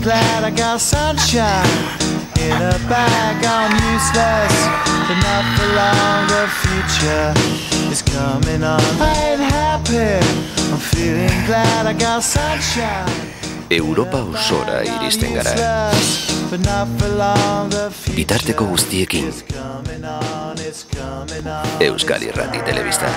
glad I got sunshine in a bag. I'm useless, but not for long. The future is coming on. I ain't happy, I'm feeling glad I got sunshine. Europa osora iristen gara. Bitarteko guztiekin. Euskal Irrati Telebista.